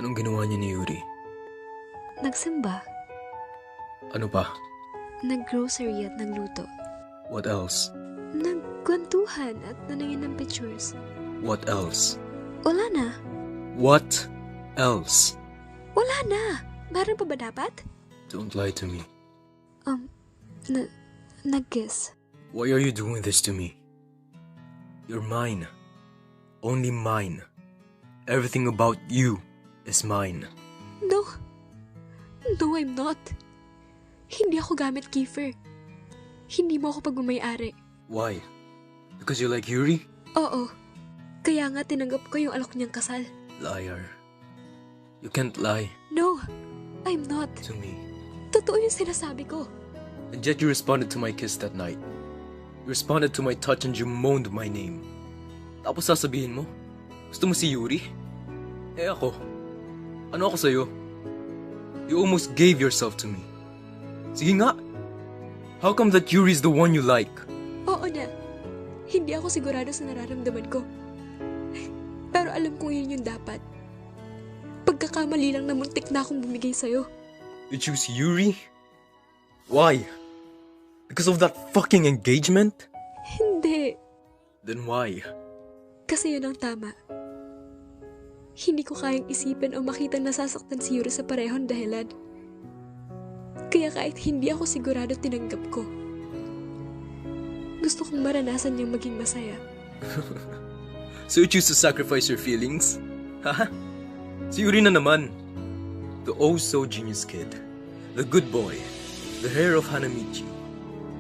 Anong ginawa niya ni Yuri? Nagsimba, Ano pa? nag-grocery at nagluto. What else? Nagkwentuhan at naningin ng pictures. What else? Wala na. What else? Wala na. Meron pa ba dapat? Don't lie to me. Nag-kiss. Why are you doing this to me? You're mine. Only mine. Everything about you is mine. No. No, I'm not. Hindi ako gamit, Kiefer. Hindi mo ako pagmamayari. Why? Because you like Yuri? Oo. Kaya nga tinanggap ko yung alok niyang kasal. Liar. You can't lie No, I'm not. to me. Totoo yung sinasabi ko. And yet you responded to my kiss that night. You responded to my touch and you moaned my name. Tapos sasabihin mo, gusto mo si Yuri? Eh ako, ano ako sa'yo? You almost gave yourself to me. Sige nga. How come that Yuri's the one you like? Oo na. Hindi ako sigurado sa nararamdaman ko. Pero alam kong yun yung dapat. Pagkakamali lang na muntik na akong bumigay sa'yo. You choose Yuri? Why? Because of that fucking engagement? Hindi. Then why? Kasi yun ang tama. Hindi ko kayang isipin o makitang nasasaktan si Yuri sa parehong dahilan. Kaya kahit hindi ako sigurado tinanggap ko. Gusto kong maranasan niyang maging masaya. So you choose to sacrifice your feelings? Haha? Si Yuri na naman. The oh-so-genius kid. The good boy. The heir of Hanamichi.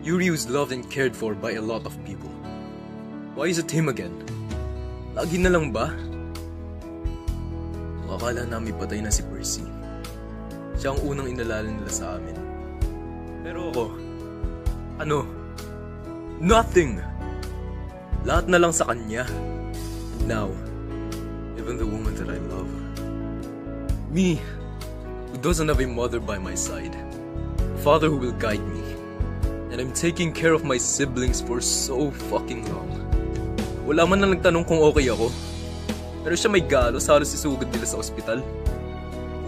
Yuri who's loved and cared for by a lot of people. Why is it him again? Lagi na lang ba? Akala namin patay na si Percy. Siya ang unang inalala nila sa amin. Pero ako, ano? Nothing! Lahat na lang sa kanya. And now, even the woman that I love. Me, who doesn't have a mother by my side. A father who will guide me. And I'm taking care of my siblings for so fucking long. Wala man na nagtanong kung okay ako. Pero siya may galos, halos isugod nila sa ospital.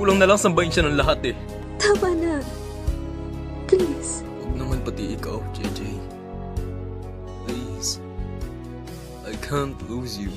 Kulang na lang sambahin siya ng lahat eh. Tama na. Please. Huwag naman pati ikaw, JJ. Please. I can't lose you.